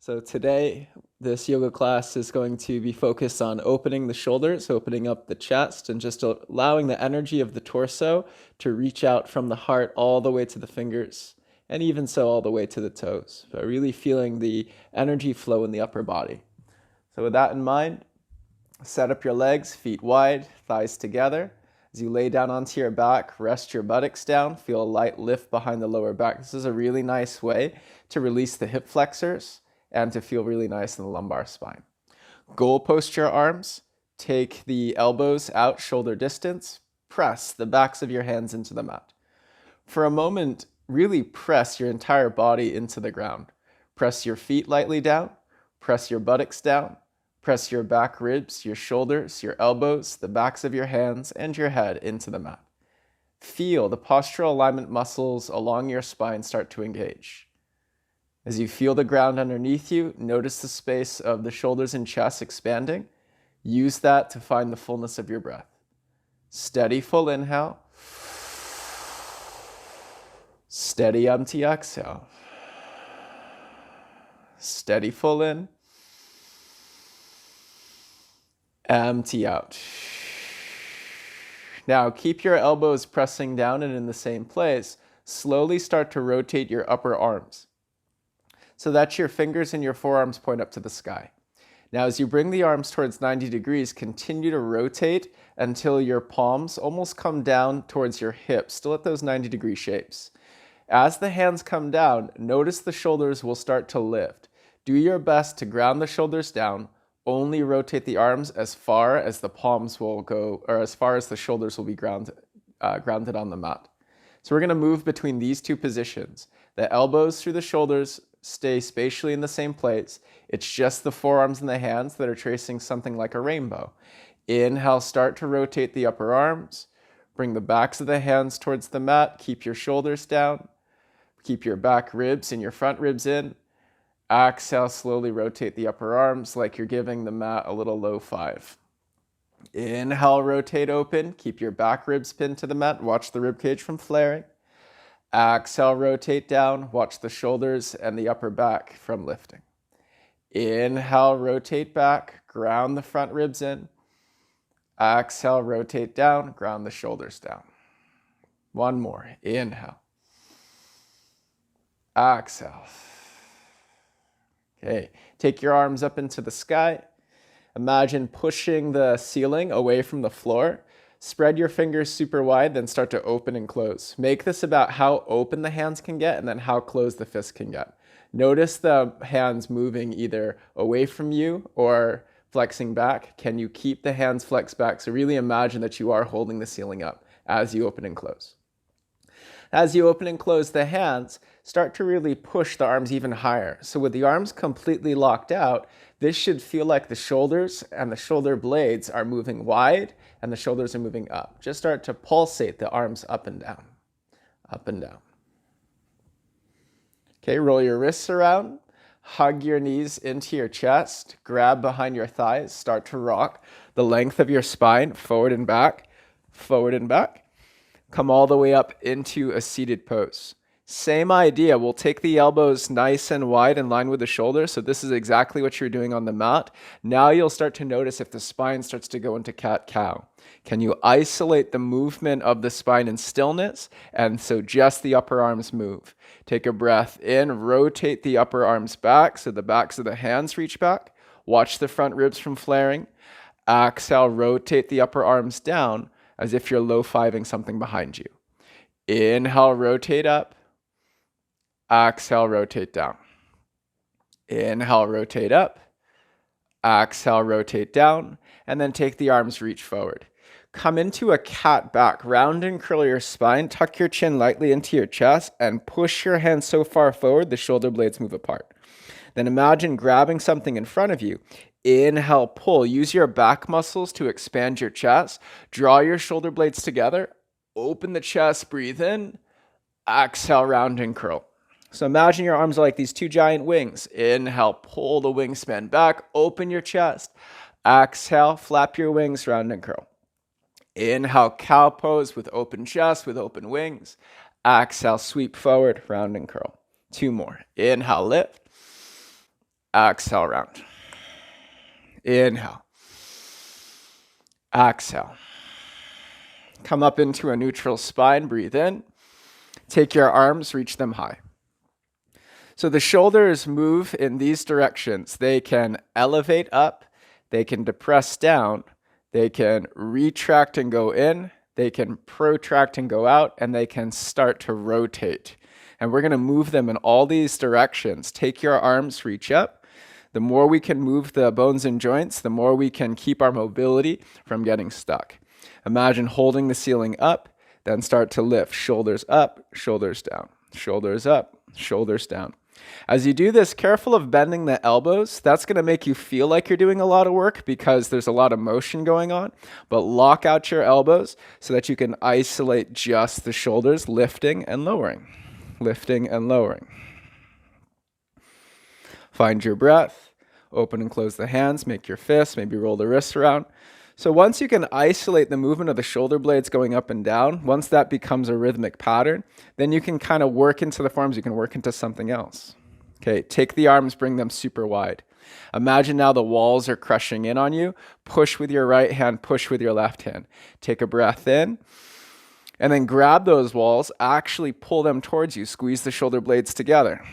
So today, this yoga class is going to be focused on opening the shoulders, opening up the chest, and just allowing the energy of the torso to reach out from the heart all the way to the fingers, and even so all the way to the toes. So really feeling the energy flow in the upper body. So with that in mind, set up your legs, feet wide, thighs together. As you lay down onto your back, rest your buttocks down, feel a light lift behind the lower back. This is a really nice way to release the hip flexors and to feel really nice in the lumbar spine. Goal post your arms, take the elbows out shoulder distance, press the backs of your hands into the mat. For a moment, really press your entire body into the ground. Press your feet lightly down, press your buttocks down, press your back ribs, your shoulders, your elbows, the backs of your hands, and your head into the mat. Feel the postural alignment muscles along your spine start to engage. As you feel the ground underneath you, notice the space of the shoulders and chest expanding. Use that to find the fullness of your breath. Steady full inhale. Steady empty exhale. Steady full in. Empty out. Now keep your elbows pressing down and in the same place. Slowly start to rotate your upper arms, so that your fingers and your forearms point up to the sky. Now, as you bring the arms towards 90 degrees, continue to rotate until your palms almost come down towards your hips, still at those 90-degree shapes. As the hands come down, notice the shoulders will start to lift. Do your best to ground the shoulders down. Only rotate the arms as far as the palms will go, or as far as the shoulders will be grounded on the mat. So we're going to move between these two positions. The elbows through the shoulders stay spatially in the same place. It's just the forearms and the hands that are tracing something like a rainbow. Inhale, start to rotate the upper arms. Bring the backs of the hands towards the mat. Keep your shoulders down. Keep your back ribs and your front ribs in. Exhale, slowly rotate the upper arms like you're giving the mat a little low five. Inhale, rotate open. Keep your back ribs pinned to the mat. Watch the rib cage from flaring. Exhale, rotate down. Watch the shoulders and the upper back from lifting. Inhale, rotate back. Ground the front ribs in. Exhale, rotate down. Ground the shoulders down. One more. Inhale. Exhale. Okay, take your arms up into the sky. Imagine pushing the ceiling away from the floor. Spread your fingers super wide, then start to open and close. Make this about how open the hands can get and then how closed the fist can get. Notice the hands moving either away from you or flexing back. Can you keep the hands flexed back? So really imagine that you are holding the ceiling up as you open and close. As you open and close the hands, start to really push the arms even higher. So with the arms completely locked out, this should feel like the shoulders and the shoulder blades are moving wide and the shoulders are moving up. Just start to pulsate the arms up and down, up and down. Okay, roll your wrists around, hug your knees into your chest, grab behind your thighs, start to rock the length of your spine, forward and back, forward and back. Come all the way up into a seated pose. Same idea, we'll take the elbows nice and wide in line with the shoulders. So this is exactly what you're doing on the mat. Now you'll start to notice if the spine starts to go into cat-cow. Can you isolate the movement of the spine in stillness? And so just the upper arms move. Take a breath in, rotate the upper arms back so the backs of the hands reach back. Watch the front ribs from flaring. Exhale, rotate the upper arms down as if you're low-fiving something behind you. Inhale, rotate up. Exhale, rotate down. Inhale, rotate up. Exhale, rotate down. And then take the arms, reach forward. Come into a cat back. Round and curl your spine. Tuck your chin lightly into your chest and push your hands so far forward the shoulder blades move apart. Then imagine grabbing something in front of you. Inhale, pull. Use your back muscles to expand your chest. Draw your shoulder blades together. Open the chest, breathe in. Exhale, round and curl. So imagine your arms are like these two giant wings. Inhale, pull the wingspan back. Open your chest. Exhale, flap your wings, round and curl. Inhale, cow pose with open chest, with open wings. Exhale, sweep forward, round and curl. Two more. Inhale, lift. Exhale, round. Inhale. Exhale. Come up into a neutral spine. Breathe in. Take your arms, reach them high. So the shoulders move in these directions. They can elevate up. They can depress down. They can retract and go in. They can protract and go out. And they can start to rotate. And we're going to move them in all these directions. Take your arms, reach up. The more we can move the bones and joints, the more we can keep our mobility from getting stuck. Imagine holding the ceiling up, then start to lift. Shoulders up, shoulders down. Shoulders up, shoulders down. As you do this, careful of bending the elbows. That's going to make you feel like you're doing a lot of work because there's a lot of motion going on. But lock out your elbows so that you can isolate just the shoulders, lifting and lowering. Lifting and lowering. Find your breath. Open and close the hands. Make your fists. Maybe roll the wrists around. So once you can isolate the movement of the shoulder blades going up and down, once that becomes a rhythmic pattern, then you can kind of work into the forms. You can work into something else. Okay, take the arms, bring them super wide. Imagine now the walls are crushing in on you. Push with your right hand, push with your left hand. Take a breath in, and then grab those walls, actually pull them towards you. Squeeze the shoulder blades together.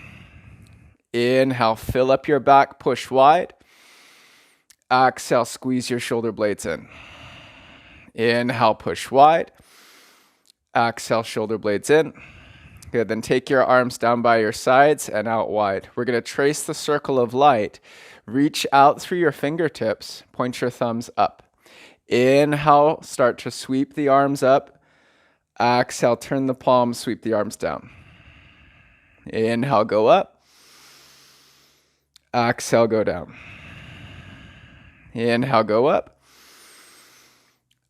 Inhale, fill up your back, push wide. Exhale, squeeze your shoulder blades in. Inhale, push wide. Exhale, shoulder blades in. Good, then take your arms down by your sides and out wide. We're going to trace the circle of light. Reach out through your fingertips. Point your thumbs up. Inhale, start to sweep the arms up. Exhale, turn the palms, sweep the arms down. Inhale, go up. Exhale, go down. Inhale, go up.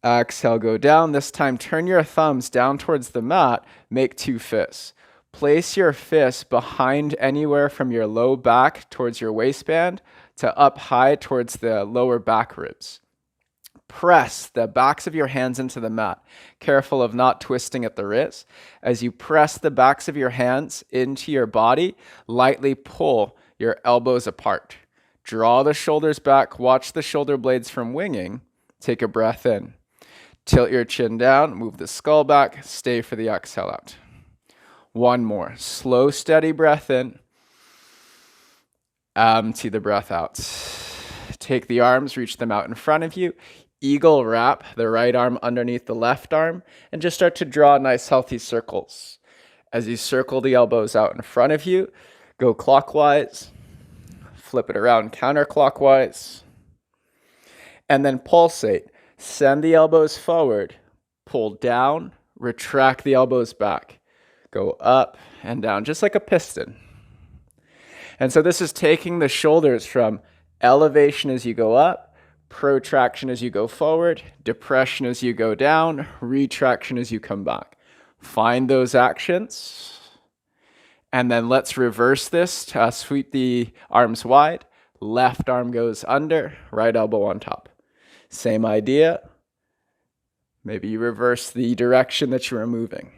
Exhale, go down. This time, turn your thumbs down towards the mat. Make two fists. Place your fists behind anywhere from your low back towards your waistband to up high towards the lower back ribs. Press the backs of your hands into the mat. Careful of not twisting at the wrist. As you press the backs of your hands into your body, lightly pull your elbows apart. Draw the shoulders back. Watch the shoulder blades from winging. Take a breath in. Tilt your chin down. Move the skull back. Stay for the exhale out. One more. Slow, steady breath in. Empty the breath out. Take the arms, reach them out in front of you. Eagle wrap the right arm underneath the left arm and just start to draw nice healthy circles. As you circle the elbows out in front of you, go clockwise. Flip it around counterclockwise. And then pulsate. Send the elbows forward. Pull down. Retract the elbows back. Go up and down, just like a piston. And so this is taking the shoulders from elevation as you go up, protraction as you go forward, depression as you go down, retraction as you come back. Find those actions. And then let's reverse this to sweep the arms wide. Left arm goes under, right elbow on top. Same idea. Maybe you reverse the direction that you are moving.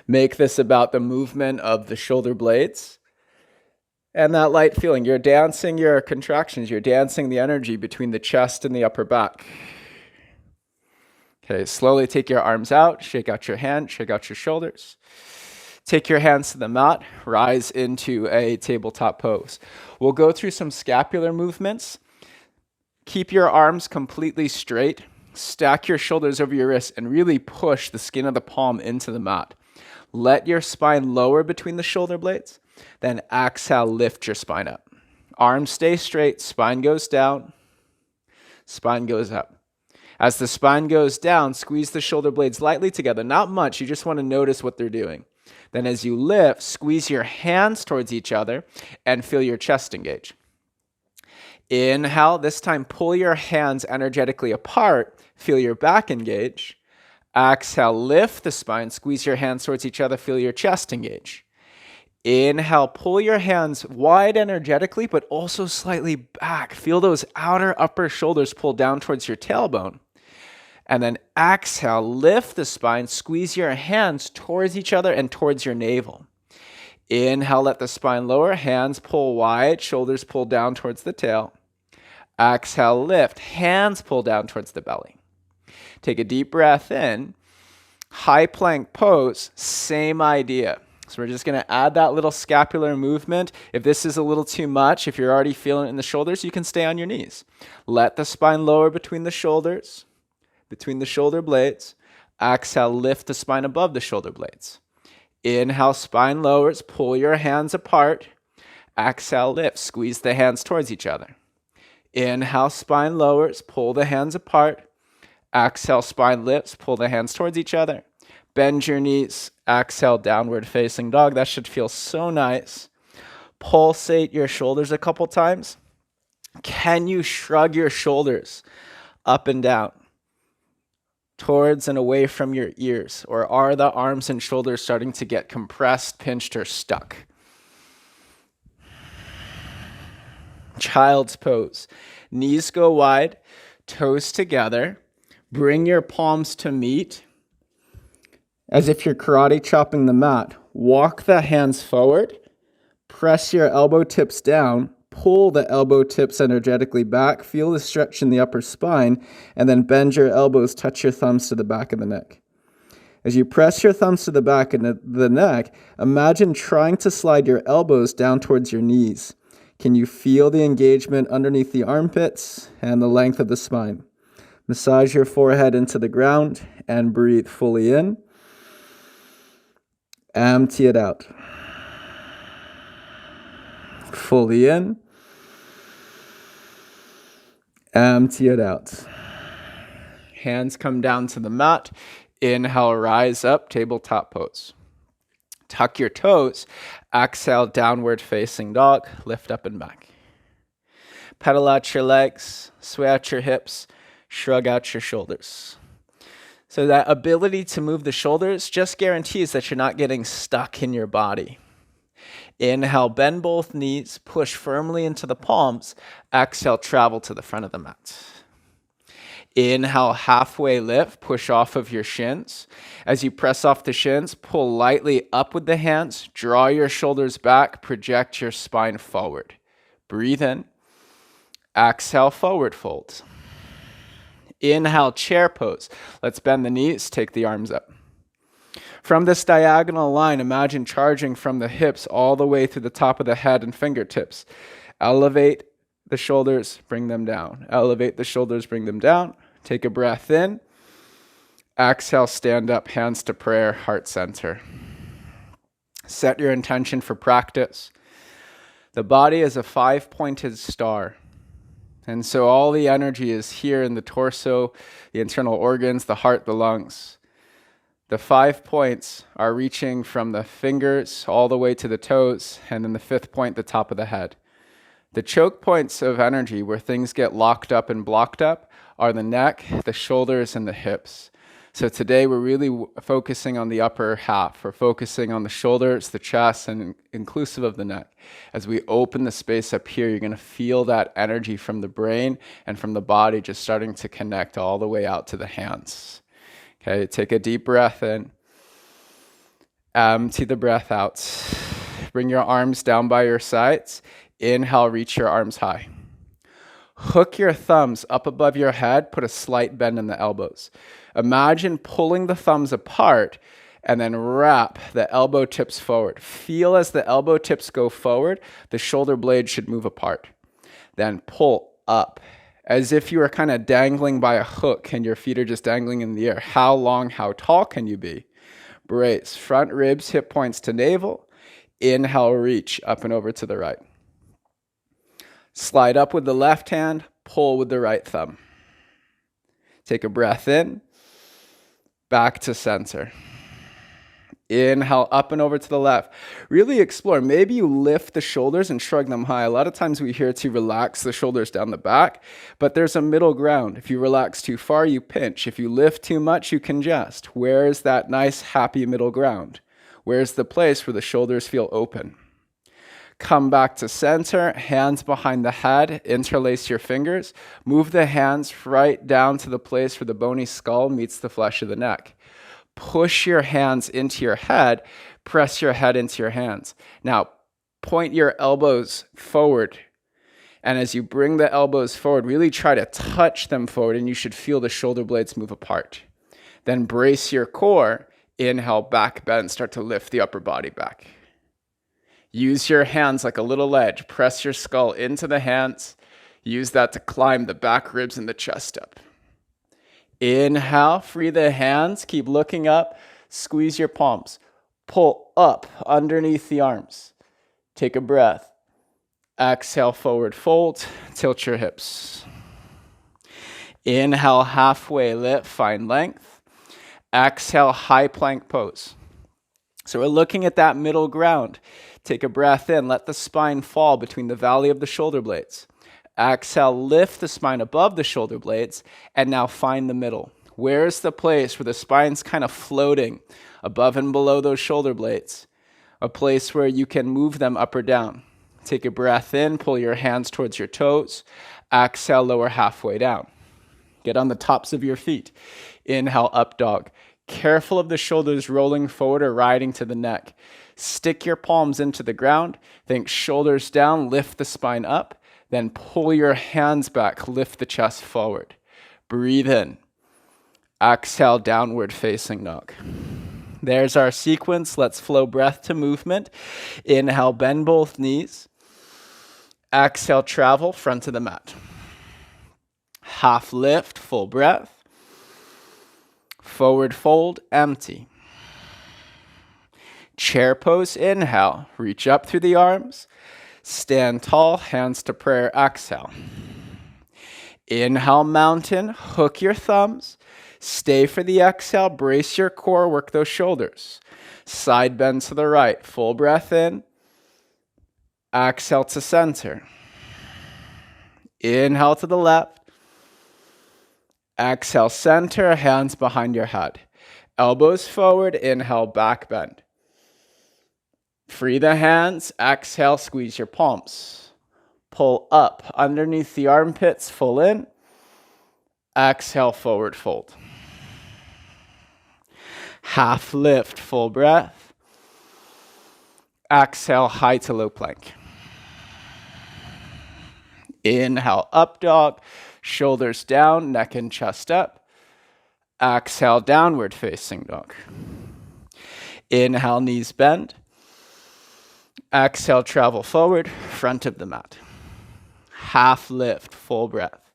Make this about the movement of the shoulder blades and that light feeling. You're dancing your contractions. You're dancing the energy between the chest and the upper back. Okay, slowly take your arms out, shake out your hand, shake out your shoulders. Take your hands to the mat, rise into a tabletop pose. We'll go through some scapular movements. Keep your arms completely straight. Stack your shoulders over your wrists and really push the skin of the palm into the mat. Let your spine lower between the shoulder blades. Then exhale, lift your spine up. Arms stay straight, spine goes down, spine goes up. As the spine goes down, squeeze the shoulder blades lightly together. Not much, you just want to notice what they're doing. Then as you lift, squeeze your hands towards each other and feel your chest engage. Inhale, this time pull your hands energetically apart, feel your back engage. Exhale, lift the spine, squeeze your hands towards each other, feel your chest engage. Inhale, pull your hands wide energetically, but also slightly back. Feel those outer upper shoulders pull down towards your tailbone. And then exhale, lift the spine, squeeze your hands towards each other and towards your navel. Inhale, let the spine lower, hands pull wide, shoulders pull down towards the tail. Exhale, lift, hands pull down towards the belly. Take a deep breath in. High plank pose, same idea. So we're just going to add that little scapular movement. If this is a little too much, if you're already feeling it in the shoulders, you can stay on your knees. Let the spine lower between the shoulders, between the shoulder blades. Exhale, lift the spine above the shoulder blades. Inhale, spine lowers, pull your hands apart. Exhale, lift, squeeze the hands towards each other. Inhale, spine lowers, pull the hands apart. Exhale, spine lifts, pull the hands towards each other. Bend your knees, exhale, downward facing dog. That should feel so nice. Pulsate your shoulders a couple times. Can you shrug your shoulders up and down, towards and away from your ears? Or are the arms and shoulders starting to get compressed, pinched, or stuck? Child's pose. Knees go wide, toes together. Bring your palms to meet as if you're karate chopping the mat. Walk the hands forward. Press your elbow tips down. Pull the elbow tips energetically back. Feel the stretch in the upper spine. And then bend your elbows. Touch your thumbs to the back of the neck. As you press your thumbs to the back of the neck, imagine trying to slide your elbows down towards your knees. Can you feel the engagement underneath the armpits and the length of the spine? Massage your forehead into the ground and breathe fully in. Empty it out. Fully in. Empty it out. Hands come down to the mat. Inhale, rise up, tabletop pose. Tuck your toes. Exhale, downward facing dog. Lift up and back. Pedal out your legs. Sway out your hips. Shrug out your shoulders. So that ability to move the shoulders just guarantees that you're not getting stuck in your body. Inhale, bend both knees, push firmly into the palms. Exhale, travel to the front of the mat. Inhale, halfway lift, push off of your shins. As you press off the shins, pull lightly up with the hands, draw your shoulders back, project your spine forward. Breathe in. Exhale, forward fold. Inhale, chair pose. Let's bend the knees, take the arms up. From this diagonal line, imagine charging from the hips all the way through the top of the head and fingertips. Elevate the shoulders, bring them down. Elevate the shoulders, bring them down. Take a breath in. Exhale, stand up, hands to prayer, heart center. Set your intention for practice. The body is a 5-pointed star. And so all the energy is here in the torso, the internal organs, the heart, the lungs. The 5 points are reaching from the fingers all the way to the toes, and then the 5th point, the top of the head. The choke points of energy, where things get locked up and blocked up, are the neck, the shoulders, and the hips. So today we're really focusing on the upper half. We're focusing on the shoulders, the chest, and inclusive of the neck. As we open the space up here, you're going to feel that energy from the brain and from the body just starting to connect all the way out to the hands. Okay, take a deep breath in. Empty the breath out. Bring your arms down by your sides. Inhale, reach your arms high. Hook your thumbs up above your head. Put a slight bend in the elbows. Imagine pulling the thumbs apart and then wrap the elbow tips forward. Feel as the elbow tips go forward, the shoulder blade should move apart. Then pull up as if you are kind of dangling by a hook and your feet are just dangling in the air. How long, how tall can you be? Brace, front ribs, hip points to navel. Inhale, reach up and over to the right. Slide up with the left hand, pull with the right thumb. Take a breath in, back to center. Inhale, up and over to the left. Really explore. Maybe you lift the shoulders and shrug them high. A lot of times we hear to relax the shoulders down the back, but there's a middle ground. If you relax too far, you pinch. If you lift too much, you congest. Where is that nice, happy middle ground? Where's the place where the shoulders feel open? Come back to center, hands behind the head, interlace your fingers. Move the hands right down to the place where the bony skull meets the flesh of the neck. push your hands into your head, press your head into your hands. Now, point your elbows forward. And as you bring the elbows forward, really try to touch them forward, and you should feel the shoulder blades move apart. Then brace your core. Inhale, back bend, start to lift the upper body back. Use your hands like a little ledge. Press your skull into the hands. Use that to climb the back ribs and the chest up. Inhale, free the hands. Keep looking up. Squeeze your palms. Pull up underneath the arms. Take a breath. Exhale, forward fold. Tilt your hips. Inhale, halfway lift. Find length. Exhale, high plank pose. So we're looking at that middle ground. Take a breath in. Let the spine fall between the valley of the shoulder blades. Exhale, lift the spine above the shoulder blades, and now find the middle. Where's the place where the spine's kind of floating above and below those shoulder blades? A place where you can move them up or down. Take a breath in, pull your hands towards your toes. Exhale, lower halfway down. Get on the tops of your feet. Inhale, up dog. Careful of the shoulders rolling forward or riding to the neck. Stick your palms into the ground. Think shoulders down, lift the spine up. Then pull your hands back, lift the chest forward. Breathe in. Exhale, downward facing dog. There's our sequence. Let's flow breath to movement. Inhale, bend both knees. Exhale, travel front of the mat. Half lift, full breath. Forward fold, empty. Chair pose, inhale. Reach up through the arms. Stand tall, hands to prayer, exhale. Inhale, mountain, hook your thumbs. Stay for the exhale, brace your core, work those shoulders. Side bend to the right, full breath in. Exhale to center. Inhale to the left. Exhale, center, hands behind your head. Elbows forward, inhale, back bend. Free the hands, exhale, squeeze your palms. Pull up underneath the armpits, full in. Exhale, forward fold. Half lift, full breath. Exhale, high to low plank. Inhale, up dog. Shoulders down, neck and chest up. Exhale, downward facing dog. Inhale, knees bend. Exhale, travel forward, front of the mat. Half lift, full breath.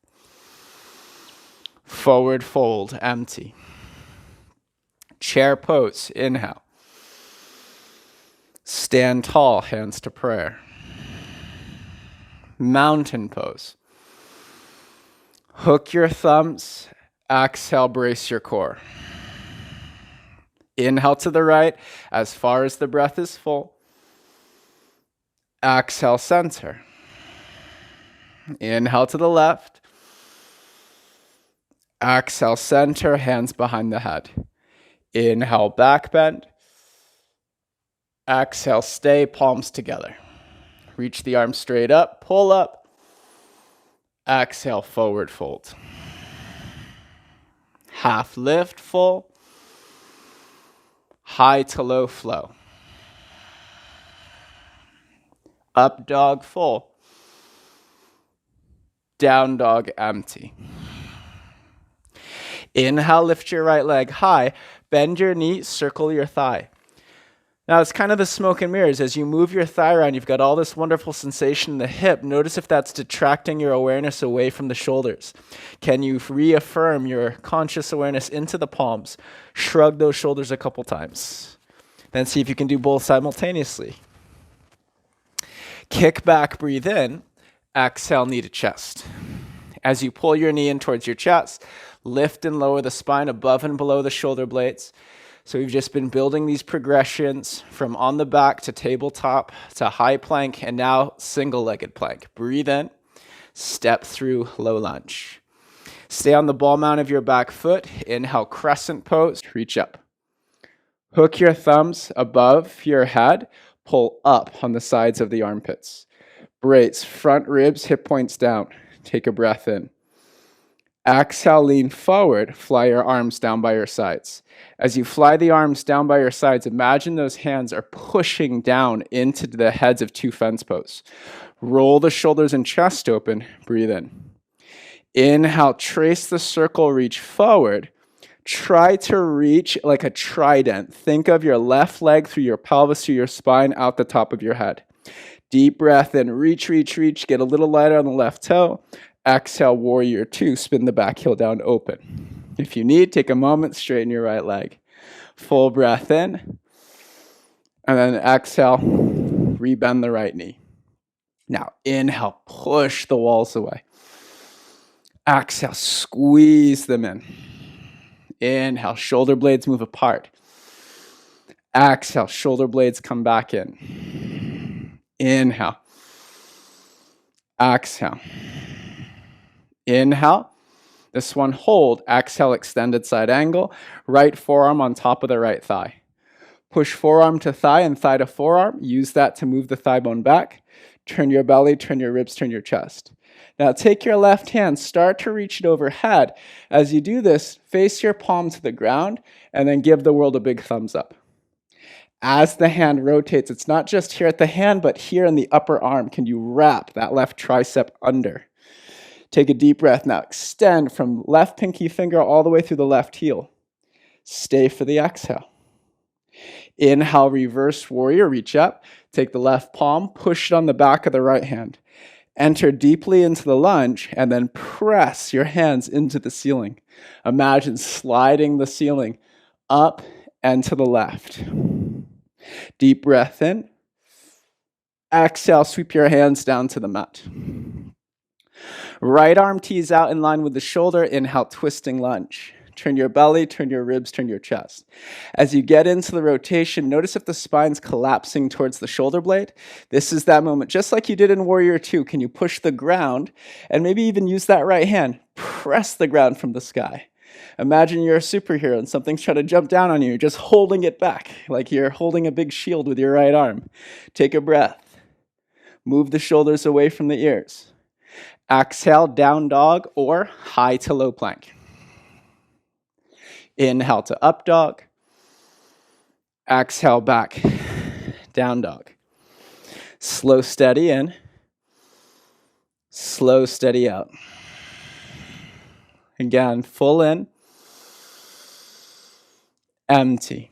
Forward fold, empty. Chair pose, inhale. Stand tall, hands to prayer. Mountain pose. Hook your thumbs. Exhale, brace your core. Inhale to the right, as far as the breath is full. Exhale, center. Inhale to the left. Exhale, center, hands behind the head. Inhale, back bend. Exhale, stay, palms together. Reach the arms straight up, pull up. Exhale, forward fold. Half lift, full. High to low flow. Up dog, full. Down dog, empty. Inhale, lift your right leg high. Bend your knee, circle your thigh. Now it's kind of the smoke and mirrors. As you move your thigh around, you've got all this wonderful sensation in the hip. Notice if that's detracting your awareness away from the shoulders. Can you reaffirm your conscious awareness into the palms? Shrug those shoulders a couple times. Then see if you can do both simultaneously. Kick back, breathe in. Exhale, knee to chest. As you pull your knee in towards your chest, lift and lower the spine above and below the shoulder blades. So we've just been building these progressions from on the back to tabletop to high plank and now single-legged plank. Breathe in, step through low lunge. Stay on the ball mount of your back foot. Inhale, crescent pose, reach up. Hook your thumbs above your head, pull up on the sides of the armpits. Brace front ribs, hip points down. Take a breath in. Exhale, lean forward, fly your arms down by your sides. As you fly the arms down by your sides, imagine those hands are pushing down into the heads of two fence posts. Roll the shoulders and chest open, breathe in. Inhale, trace the circle, reach forward. Try to reach like a trident. Think of your left leg through your pelvis, through your spine, out the top of your head. Deep breath in, reach, reach, reach. Get a little lighter on the left toe. Exhale, warrior two, spin the back heel down open. If you need, take a moment, straighten your right leg. Full breath in. And then exhale, rebend the right knee. Now inhale, push the walls away. Exhale, squeeze them in. Inhale, shoulder blades move apart. Exhale, shoulder blades come back in. Inhale. Exhale. Inhale. This one, hold. Exhale, extended side angle. Right forearm on top of the right thigh. Push forearm to thigh and thigh to forearm. Use that to move the thigh bone back. Turn your belly, turn your ribs, turn your chest. Now take your left hand, start to reach it overhead. As you do this, face your palm to the ground and then give the world a big thumbs up. As the hand rotates, it's not just here at the hand, but here in the upper arm. Can you wrap that left tricep under? Take a deep breath now. Extend from left pinky finger all the way through the left heel. Stay for the exhale. Inhale, reverse warrior, reach up. Take the left palm, push it on the back of the right hand. Enter deeply into the lunge and then press your hands into the ceiling. Imagine sliding the ceiling up and to the left. Deep breath in. Exhale, sweep your hands down to the mat. Right arm tees out in line with the shoulder. Inhale, twisting lunge. Turn your belly, turn your ribs, turn your chest. As you get into the rotation, notice if the spine's collapsing towards the shoulder blade. This is that moment. Just like you did in Warrior Two, can you push the ground and maybe even use that right hand? Press the ground from the sky. Imagine you're a superhero and something's trying to jump down on you. You're just holding it back, like you're holding a big shield with your right arm. Take a breath. Move the shoulders away from the ears. Exhale, down dog or high to low plank. Inhale to up dog. Exhale back, down dog. Slow, steady in. Slow, steady out. Again, full in. Empty.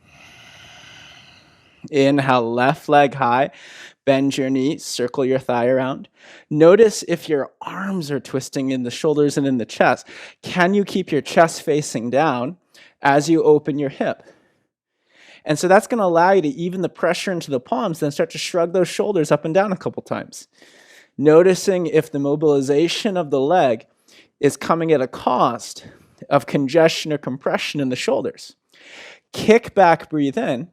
Inhale, left leg high. Bend your knee, circle your thigh around. Notice if your arms are twisting in the shoulders and in the chest. Can you keep your chest facing down as you open your hip? And so that's going to allow you to even the pressure into the palms, then start to shrug those shoulders up and down a couple times. Noticing if the mobilization of the leg is coming at a cost of congestion or compression in the shoulders. Kick back, breathe in.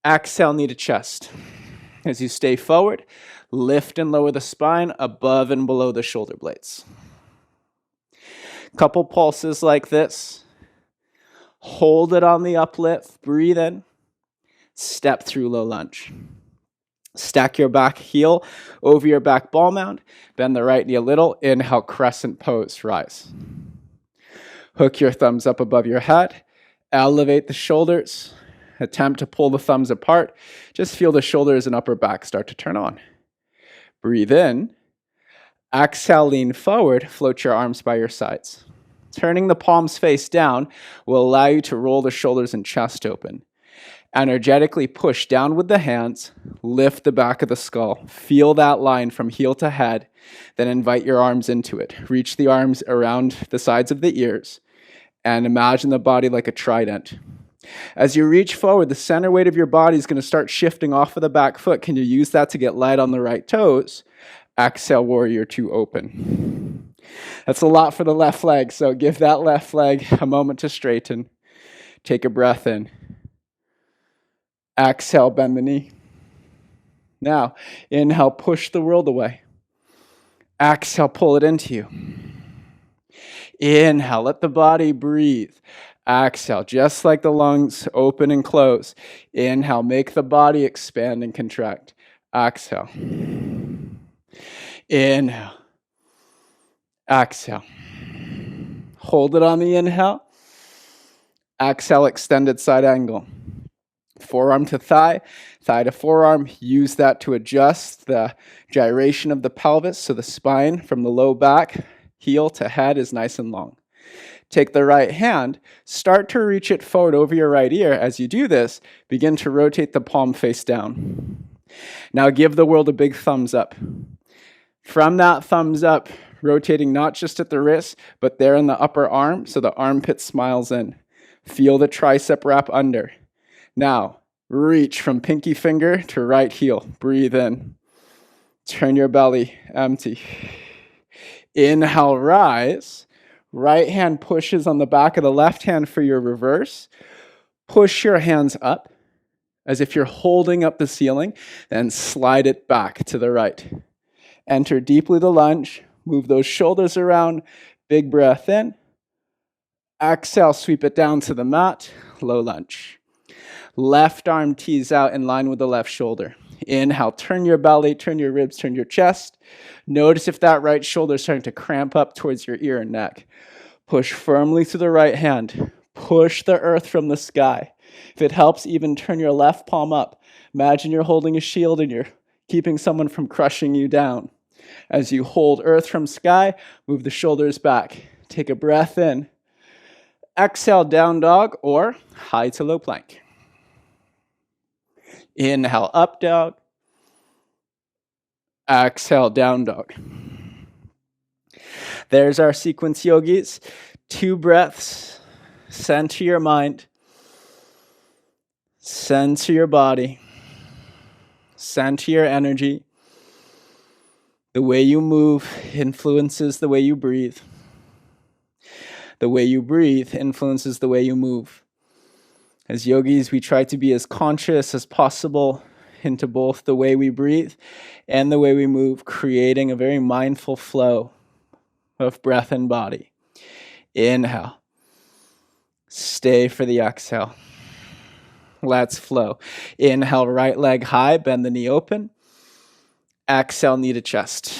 Exhale, knee to chest. As you stay forward, lift and lower the spine above and below the shoulder blades. Couple pulses like this. Hold it on the uplift, breathe in. Step through low lunge. Stack your back heel over your back ball mound. Bend the right knee a little. Inhale, crescent pose, rise. Hook your thumbs up above your head. Elevate the shoulders. Attempt to pull the thumbs apart. Just feel the shoulders and upper back start to turn on. Breathe in. Exhale, lean forward. Float your arms by your sides. Turning the palms face down will allow you to roll the shoulders and chest open. Energetically push down with the hands. Lift the back of the skull. Feel that line from heel to head. Then invite your arms into it. Reach the arms around the sides of the ears. And imagine the body like a trident. As you reach forward, the center weight of your body is going to start shifting off of the back foot. Can you use that to get light on the right toes? Exhale, warrior two, open. That's a lot for the left leg, so give that left leg a moment to straighten. Take a breath in. Exhale, bend the knee. Now, inhale, push the world away. Exhale, pull it into you. Inhale, let the body breathe. Exhale, just like the lungs open and close. Inhale, make the body expand and contract. Exhale. Inhale. Exhale. Hold it on the inhale. Exhale, extended side angle. Forearm to thigh, thigh to forearm. Use that to adjust the gyration of the pelvis so the spine from the low back, heel to head is nice and long. Take the right hand, start to reach it forward over your right ear. As you do this, begin to rotate the palm face down. Now give the world a big thumbs up. From that thumbs up, rotating not just at the wrist, but there in the upper arm, so the armpit smiles in. Feel the tricep wrap under. Now, reach from pinky finger to right heel. Breathe in. Turn your belly empty. Inhale, rise. Right hand pushes on the back of the left hand for your reverse. Push your hands up as if you're holding up the ceiling, then slide it back to the right. Enter deeply the lunge. Move those shoulders around. Big breath in. Exhale, sweep it down to the mat. Low lunge. Left arm tees out in line with the left shoulder. Inhale, turn your belly, turn your ribs, turn your chest. Notice if that right shoulder is starting to cramp up towards your ear and neck. Push firmly through the right hand. Push the earth from the sky. If it helps, even turn your left palm up. Imagine you're holding a shield and you're keeping someone from crushing you down. As you hold earth from sky, move the shoulders back. Take a breath in. Exhale, down dog or high to low plank. Inhale, up dog. Exhale, down dog. There's our sequence yogis. 2 breaths. Center your mind. Center your body. Center your energy. The way you move influences the way you breathe. The way you breathe influences the way you move. As yogis, we try to be as conscious as possible into both the way we breathe and the way we move, creating a very mindful flow of breath and body. Inhale. Stay for the exhale. Let's flow. Inhale, right leg high, bend the knee open. Exhale, knee to chest.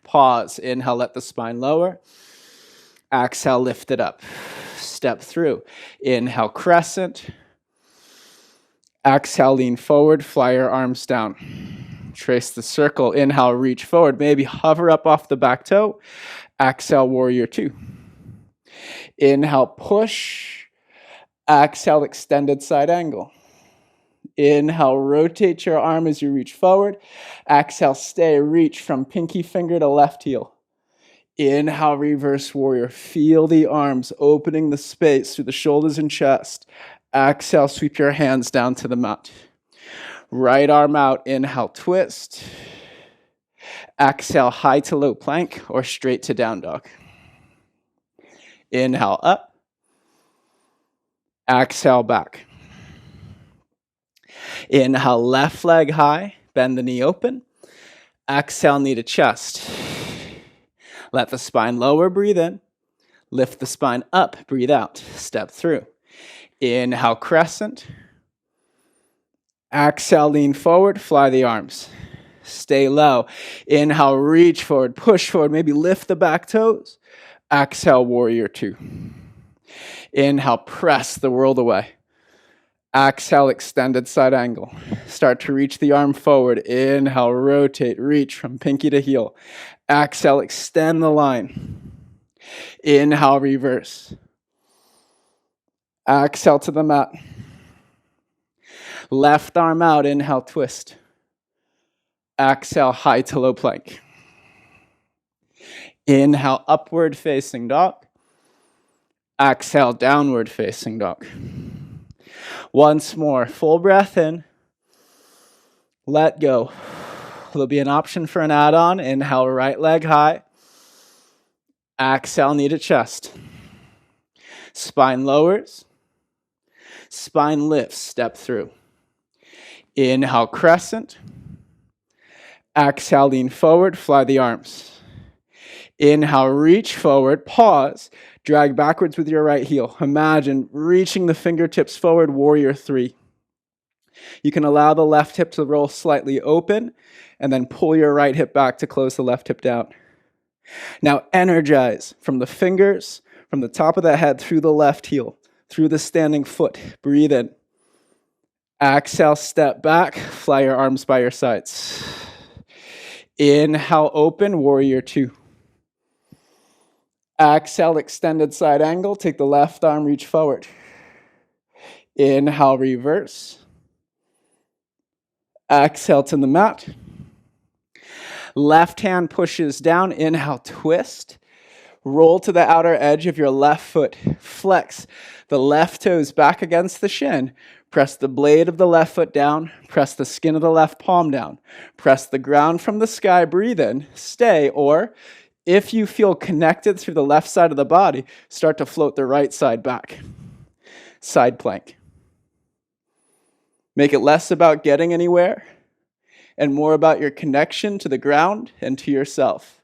Pause. Inhale, let the spine lower. Exhale, lift it up. Step through. Inhale, crescent. Exhale, lean forward, fly your arms down. Trace the circle. Inhale, reach forward. Maybe hover up off the back toe. Exhale, warrior 2. Inhale, push. Exhale, extended side angle. Inhale, rotate your arm as you reach forward. Exhale, stay, reach from pinky finger to left heel. Inhale, reverse warrior. Feel the arms opening the space through the shoulders and chest. Exhale, sweep your hands down to the mat. Right arm out. Inhale, twist. Exhale, high to low plank or straight to down dog. Inhale, up. Exhale, back. Inhale, left leg high. Bend the knee open. Exhale, knee to chest. Let the spine lower, breathe in. Lift the spine up, breathe out. Step through. Inhale, crescent. Exhale, lean forward, fly the arms. Stay low. Inhale, reach forward, push forward, maybe lift the back toes. Exhale, warrior 2. Inhale, press the world away. Exhale, extended side angle. Start to reach the arm forward. Inhale, rotate, reach from pinky to heel. Exhale, extend the line. Inhale, reverse. Exhale to the mat. Left arm out, inhale, twist. Exhale, high to low plank. Inhale, upward facing dog. Exhale, downward facing dog. Once more, full breath in. Let go. There'll be an option for an add-on. Inhale, right leg high. Exhale, knee to chest. Spine lowers. Spine lifts, step through. Inhale, crescent. Exhale, lean forward, fly the arms. Inhale, reach forward, pause. Drag backwards with your right heel. Imagine reaching the fingertips forward, warrior 3. You can allow the left hip to roll slightly open and then pull your right hip back to close the left hip down. Now energize from the fingers, from the top of the head through the left heel, through the standing foot. Breathe in. Exhale, step back, fly your arms by your sides. Inhale, open, warrior two. Exhale, extended side angle, take the left arm, reach forward. Inhale, reverse. Exhale to the mat. Left hand pushes down, inhale, twist. Roll to the outer edge of your left foot. Flex the left toes back against the shin. Press the blade of the left foot down. Press the skin of the left palm down. Press the ground from the sky. Breathe in. Stay. Or if you feel connected through the left side of the body, start to float the right side back. Side plank. Make it less about getting anywhere and more about your connection to the ground and to yourself.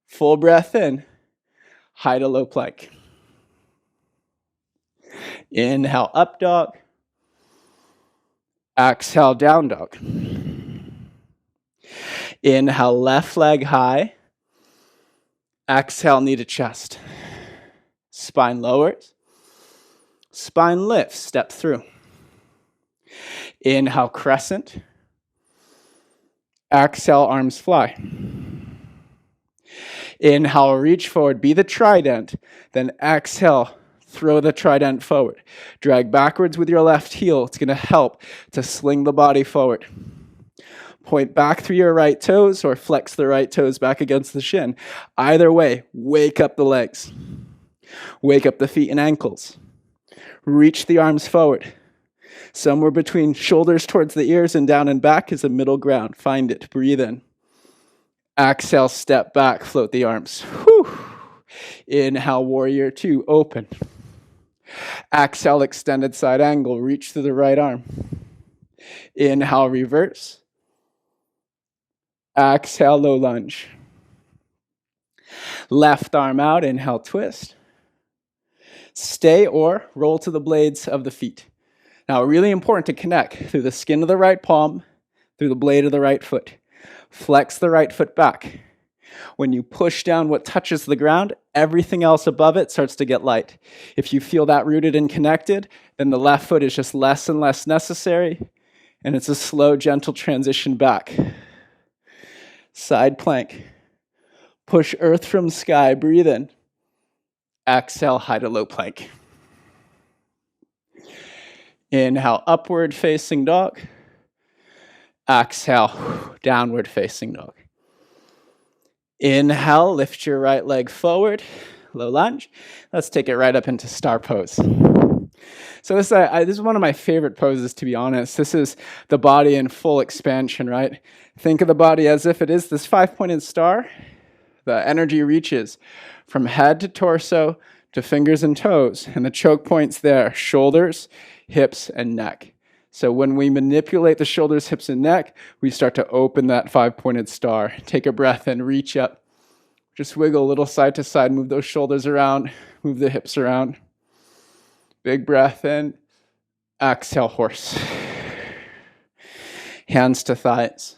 Full breath in. High to low plank. Inhale, up dog. Exhale, down dog. Inhale, left leg high. Exhale, knee to chest. Spine lowers. Spine lifts, step through. Inhale, crescent. Exhale, arms fly. Inhale, reach forward, be the trident. Then exhale, throw the trident forward. Drag backwards with your left heel. It's going to help to sling the body forward. Point back through your right toes or flex the right toes back against the shin. Either way, wake up the legs. Wake up the feet and ankles. Reach the arms forward. Somewhere between shoulders towards the ears and down and back is a middle ground. Find it. Breathe in. Exhale, step back, float the arms. Whew. Inhale, warrior two, open. Exhale, extended side angle, reach to the right arm. Inhale, reverse. Exhale, low lunge. Left arm out, inhale, twist. Stay or roll to the blades of the feet. Now, really important to connect through the skin of the right palm, through the blade of the right foot. Flex the right foot back. When you push down what touches the ground, everything else above it starts to get light. If you feel that rooted and connected, then the left foot is just less and less necessary, and it's a slow, gentle transition back. Side plank. Push earth from sky, breathe in. Exhale, high to low plank. Inhale, upward facing dog. Exhale, downward facing dog. Inhale, lift your right leg forward, low lunge. Let's take it right up into star pose. So this is one of my favorite poses, to be honest. This is the body in full expansion, right? Think of the body as if it is this 5-pointed star. The energy reaches from head to torso to fingers and toes, and the choke points there, shoulders, hips, and neck. So when we manipulate the shoulders, hips, and neck, we start to open that 5-pointed star. Take a breath and reach up. Just wiggle a little side to side, move those shoulders around, move the hips around. Big breath in. Exhale, horse. Hands to thighs.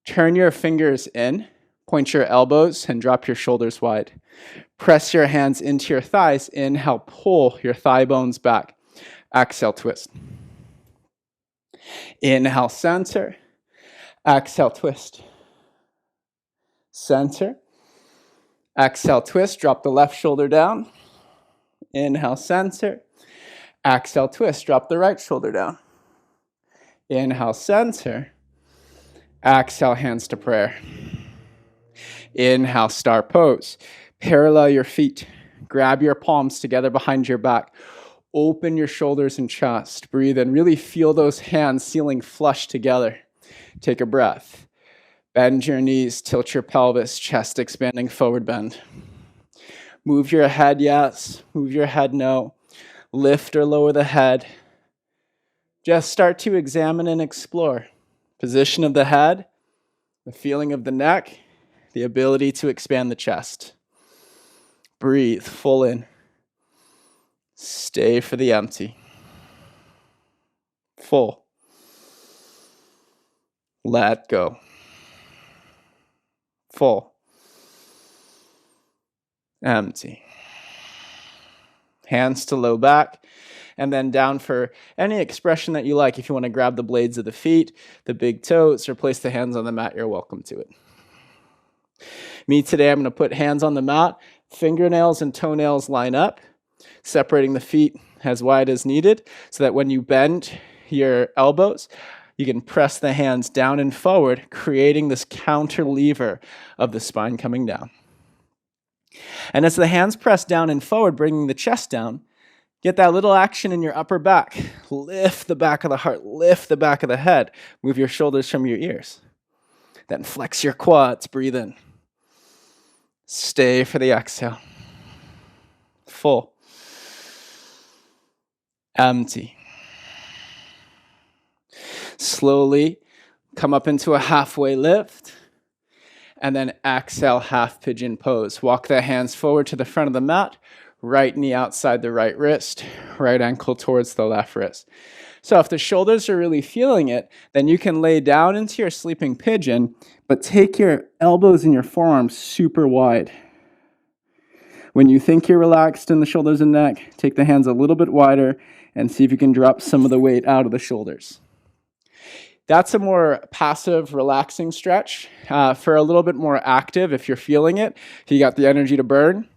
Turn your fingers in, point your elbows, and drop your shoulders wide. Press your hands into your thighs. Inhale, pull your thigh bones back. Exhale, twist. Inhale, center. Exhale, twist. Center. Exhale, twist. Drop the left shoulder down. Inhale, center. Exhale, twist. Drop the right shoulder down. Inhale, center. Exhale, hands to prayer. Inhale, star pose. Parallel your feet. Grab your palms together behind your back. Open your shoulders and chest. Breathe in. Really feel those hands sealing flush together. Take a breath. Bend your knees, tilt your pelvis, chest expanding, forward bend. Move your head, yes. Move your head, no. Lift or lower the head. Just start to examine and explore. Position of the head, the feeling of the neck, the ability to expand the chest. Breathe, full in. Stay for the empty. Full. Let go. Full. Empty. Hands to low back, and then down for any expression that you like. If you want to grab the blades of the feet, the big toes, or place the hands on the mat, you're welcome to it. Me today, I'm going to put hands on the mat, fingernails and toenails line up, separating the feet as wide as needed, so that when you bend your elbows, you can press the hands down and forward, creating this counter lever of the spine coming down. And as the hands press down and forward, bringing the chest down, get that little action in your upper back. Lift the back of the heart, lift the back of the head. Move your shoulders from your ears. Then flex your quads, breathe in. Stay for the exhale. Full. Empty. Slowly come up into a halfway lift. And then exhale, half pigeon pose. Walk the hands forward to the front of the mat. Right knee outside the right wrist. Right ankle towards the left wrist. So if the shoulders are really feeling it, then you can lay down into your sleeping pigeon, but take your elbows and your forearms super wide. When you think you're relaxed in the shoulders and neck, take the hands a little bit wider and see if you can drop some of the weight out of the shoulders. That's a more passive, relaxing stretch. For a little bit more active, if you're feeling it, if you got the energy to burn,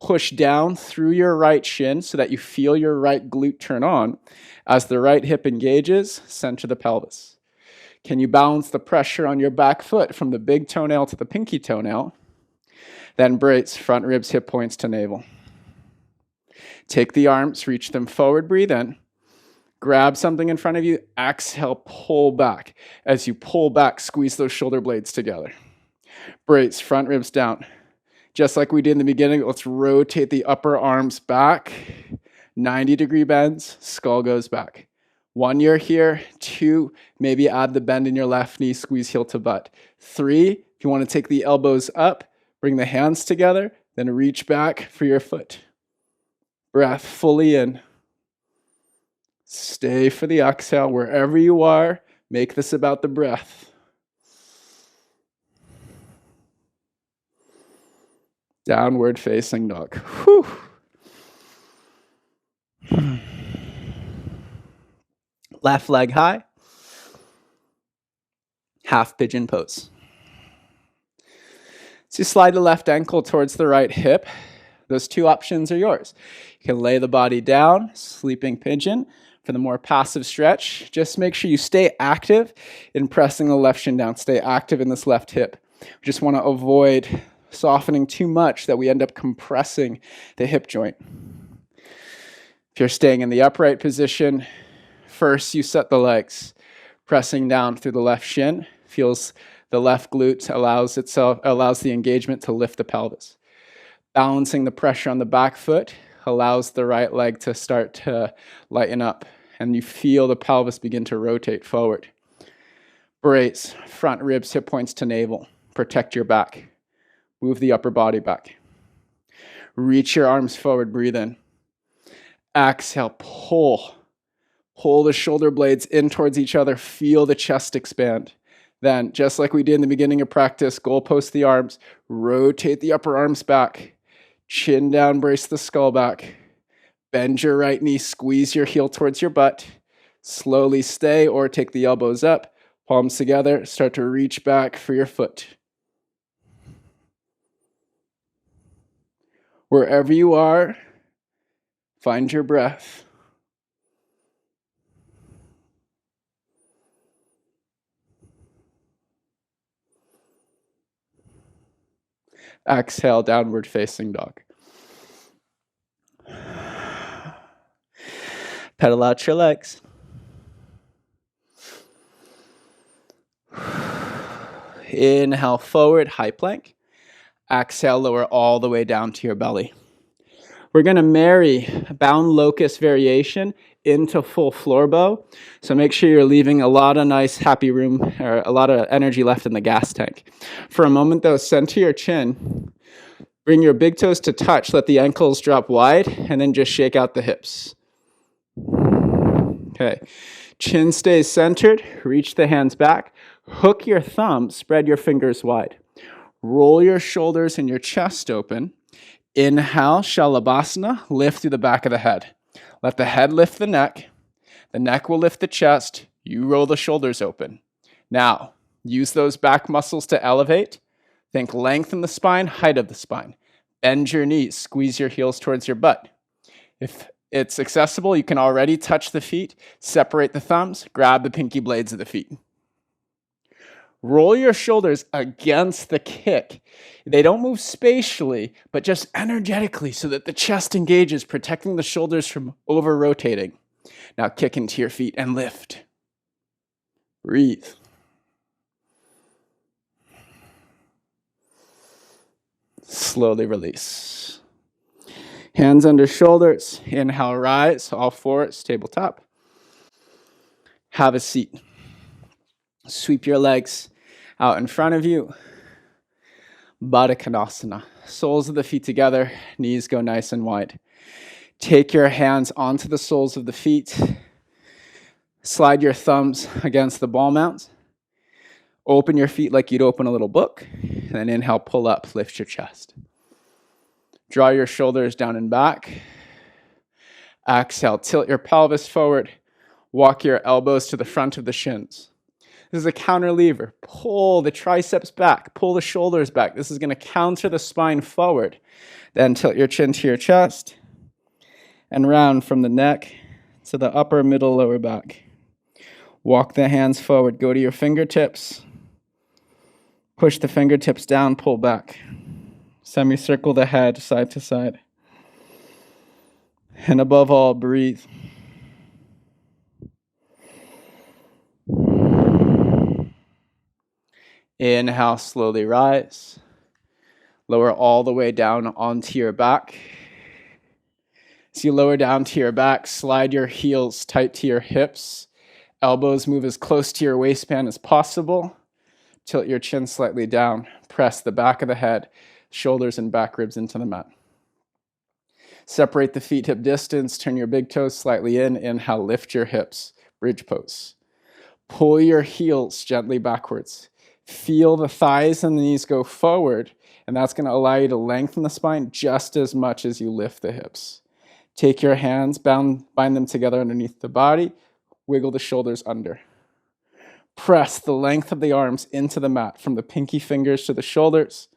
push down through your right shin so that you feel your right glute turn on. As the right hip engages, center the pelvis. Can you balance the pressure on your back foot from the big toenail to the pinky toenail? Then brace front ribs, hip points to navel. Take the arms, reach them forward, breathe in. Grab something in front of you, exhale, pull back. As you pull back, squeeze those shoulder blades together. Brace, front ribs down. Just like we did in the beginning, let's rotate the upper arms back. 90-degree bends, skull goes back. 1 year here, 2, maybe add the bend in your left knee, squeeze heel to butt. 3, if you want to take the elbows up, bring the hands together, then reach back for your foot. Breath fully in. Stay for the exhale wherever you are. Make this about the breath. Downward facing dog. Whew. Left leg high. Half pigeon pose. So you slide the left ankle towards the right hip. Those two options are yours. You can lay the body down, sleeping pigeon. For the more passive stretch, just make sure you stay active in pressing the left shin down. Stay active in this left hip. We just want to avoid softening too much that we end up compressing the hip joint. If you're staying in the upright position, first you set the legs, pressing down through the left shin. Feels the left glute allows the engagement to lift the pelvis. Balancing the pressure on the back foot allows the right leg to start to lighten up, and you feel the pelvis begin to rotate forward. Brace, front ribs, hip points to navel. Protect your back. Move the upper body back. Reach your arms forward, breathe in. Exhale, pull. Pull the shoulder blades in towards each other. Feel the chest expand. Then, just like we did in the beginning of practice, goalpost the arms. Rotate the upper arms back. Chin down, brace the skull back. Bend your right knee, squeeze your heel towards your butt. Slowly stay or take the elbows up. Palms together, start to reach back for your foot. Wherever you are, find your breath. Exhale, downward facing dog. Pedal out your legs. Inhale forward, high plank. Exhale, lower all the way down to your belly. We're going to marry bound locust variation into full floor bow. So make sure you're leaving a lot of nice happy room, or a lot of energy left in the gas tank. For a moment though, center your chin. Bring your big toes to touch. Let the ankles drop wide, and then just shake out the hips. Okay. Chin stays centered. Reach the hands back. Hook your thumbs. Spread your fingers wide. Roll your shoulders and your chest open. Inhale, Shalabhasana, lift through the back of the head. Let the head lift the neck. The neck will lift the chest. You roll the shoulders open. Now, use those back muscles to elevate. Think length in the spine, height of the spine. Bend your knees, squeeze your heels towards your butt. If it's accessible, you can already touch the feet, separate the thumbs, grab the pinky blades of the feet. Roll your shoulders against the kick. They don't move spatially, but just energetically so that the chest engages, protecting the shoulders from over-rotating. Now kick into your feet and lift. Breathe. Slowly release. Hands under shoulders. Inhale, rise, all fours, tabletop. Have a seat. Sweep your legs out in front of you. Baddha Konasana. Soles of the feet together, knees go nice and wide. Take your hands onto the soles of the feet. Slide your thumbs against the ball mounts. Open your feet like you'd open a little book. And then inhale, pull up, lift your chest. Draw your shoulders down and back. Exhale, tilt your pelvis forward. Walk your elbows to the front of the shins. This is a counter lever. Pull the triceps back. Pull the shoulders back. This is going to counter the spine forward. Then tilt your chin to your chest. And round from the neck to the upper, middle, lower back. Walk the hands forward. Go to your fingertips. Push the fingertips down, pull back. Semicircle the head side to side. And above all, breathe. Inhale, slowly rise. Lower all the way down onto your back. As you lower down to your back, slide your heels tight to your hips. Elbows move as close to your waistband as possible. Tilt your chin slightly down. Press the back of the head, shoulders and back ribs into the mat. Separate the feet hip distance. Turn your big toes slightly in. Inhale, lift your hips. Bridge pose. Pull your heels gently backwards. Feel the thighs and the knees go forward, and that's going to allow you to lengthen the spine just as much as you lift the hips. Take your hands, bind them together underneath the body. Wiggle the shoulders under. Press the length of the arms into the mat from the pinky fingers to the shoulders,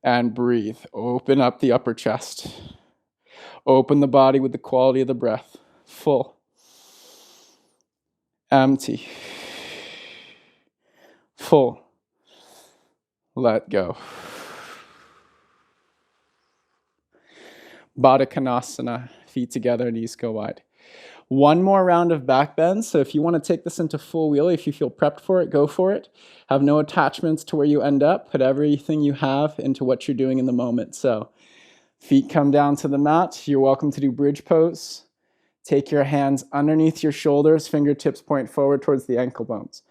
and breathe. Open up the upper chest. Open the body with the quality of the breath. Full. Empty. Full. Let go. Baddha Konasana, feet together, knees go wide. One more round of back bends. So if you want to take this into full wheel, if you feel prepped for it, go for it. Have no attachments to where you end up. Put everything you have into what you're doing in the moment. So feet come down to the mat. You're welcome to do bridge pose. Take your hands underneath your shoulders. Fingertips point forward towards the ankle bones.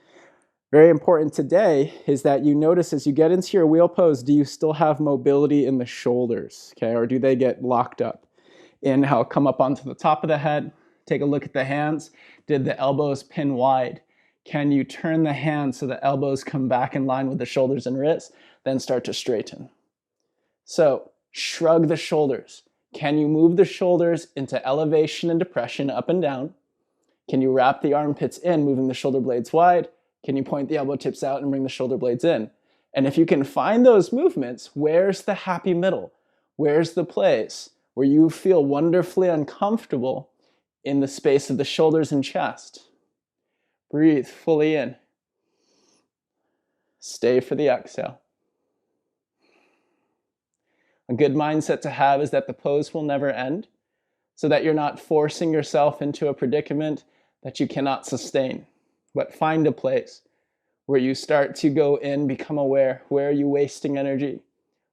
Very important today is that you notice as you get into your wheel pose, do you still have mobility in the shoulders, okay? Or do they get locked up? Inhale, come up onto the top of the head. Take a look at the hands. Did the elbows pin wide? Can you turn the hands so the elbows come back in line with the shoulders and wrists? Then start to straighten. So shrug the shoulders. Can you move the shoulders into elevation and depression, up and down? Can you wrap the armpits in, moving the shoulder blades wide? Can you point the elbow tips out and bring the shoulder blades in? And if you can find those movements, where's the happy middle? Where's the place where you feel wonderfully uncomfortable in the space of the shoulders and chest? Breathe fully in. Stay for the exhale. A good mindset to have is that the pose will never end, so that you're not forcing yourself into a predicament that you cannot sustain. But find a place where you start to go in, become aware. Where are you wasting energy?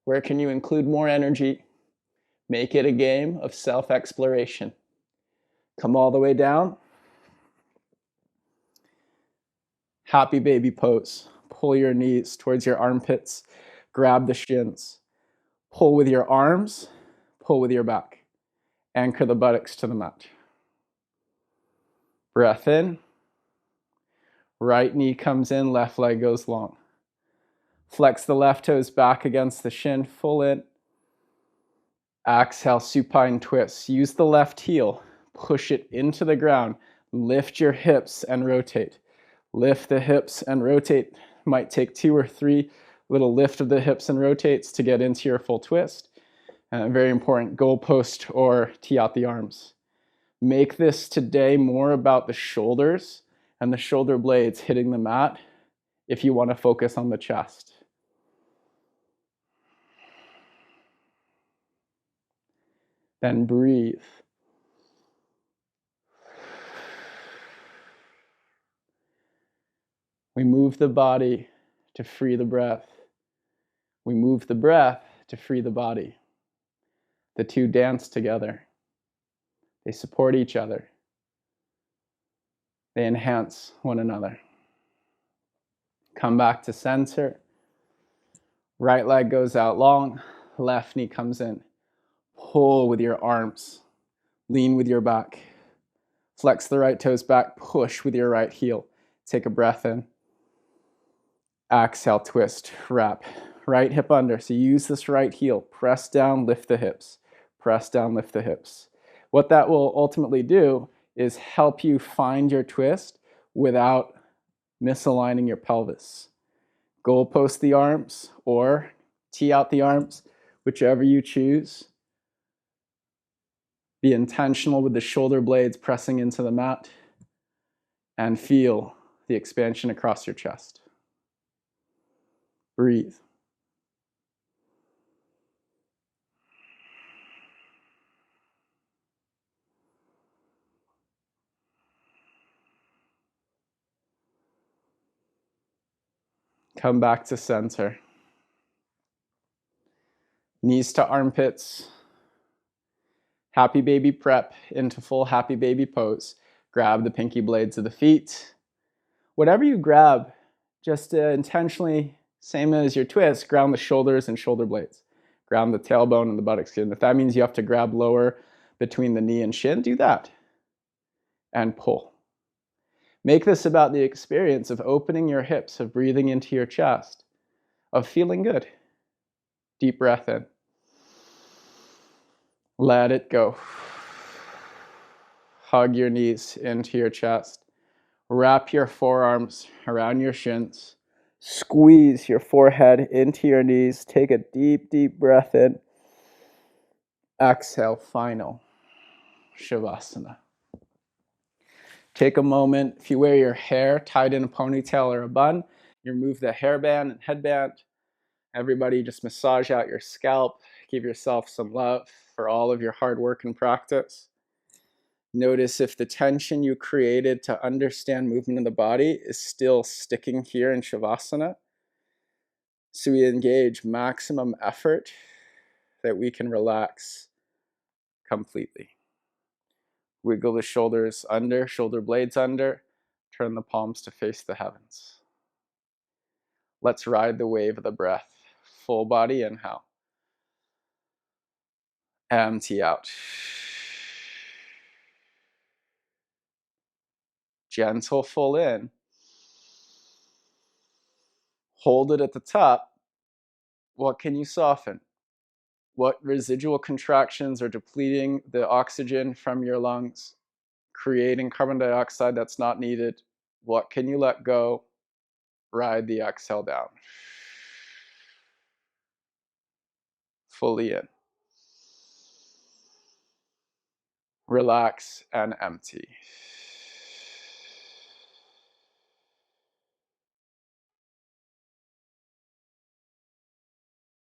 Where can you include more energy? Make it a game of self-exploration. Come all the way down. Happy baby pose. Pull your knees towards your armpits. Grab the shins. Pull with your arms. Pull with your back. Anchor the buttocks to the mat. Breath in. Right knee comes in, left leg goes long. Flex the left toes back against the shin, full in. Exhale, supine twist. Use the left heel. Push it into the ground. Lift your hips and rotate. Lift the hips and rotate. Might take 2 or 3 little lift of the hips and rotates to get into your full twist. And very important, goalpost or tee out the arms. Make this today more about the shoulders and the shoulder blades hitting the mat if you want to focus on the chest. Then breathe. We move the body to free the breath. We move the breath to free the body. The two dance together. They support each other. They enhance one another. Come back to center. Right leg goes out long. Left knee comes in. Pull with your arms. Lean with your back. Flex the right toes back. Push with your right heel. Take a breath in. Exhale, twist, wrap. Right hip under. So use this right heel. Press down, lift the hips. Press down, lift the hips. What that will ultimately do is help you find your twist without misaligning your pelvis. Goalpost the arms or tee out the arms, whichever you choose. Be intentional with the shoulder blades pressing into the mat and feel the expansion across your chest. Breathe. Come back to center. Knees to armpits. Happy baby prep into full happy baby pose. Grab the pinky blades of the feet. Whatever you grab, just intentionally, same as your twist, ground the shoulders and shoulder blades. Ground the tailbone and the buttocks. And if that means you have to grab lower between the knee and shin, do that. And pull. Make this about the experience of opening your hips, of breathing into your chest, of feeling good. Deep breath in. Let it go. Hug your knees into your chest. Wrap your forearms around your shins. Squeeze your forehead into your knees. Take a deep, deep breath in. Exhale, final Shavasana. Take a moment. If you wear your hair tied in a ponytail or a bun, you remove the hairband and headband. Everybody just massage out your scalp. Give yourself some love for all of your hard work and practice. Notice if the tension you created to understand movement in the body is still sticking here in Shavasana. So we engage maximum effort that we can relax completely. Wiggle the shoulders under, shoulder blades under. Turn the palms to face the heavens. Let's ride the wave of the breath. Full body inhale. Empty out. Gentle full in. Hold it at the top. What can you soften? What residual contractions are depleting the oxygen from your lungs, creating carbon dioxide that's not needed? What can you let go? Ride the exhale down. Fully in. Relax and empty.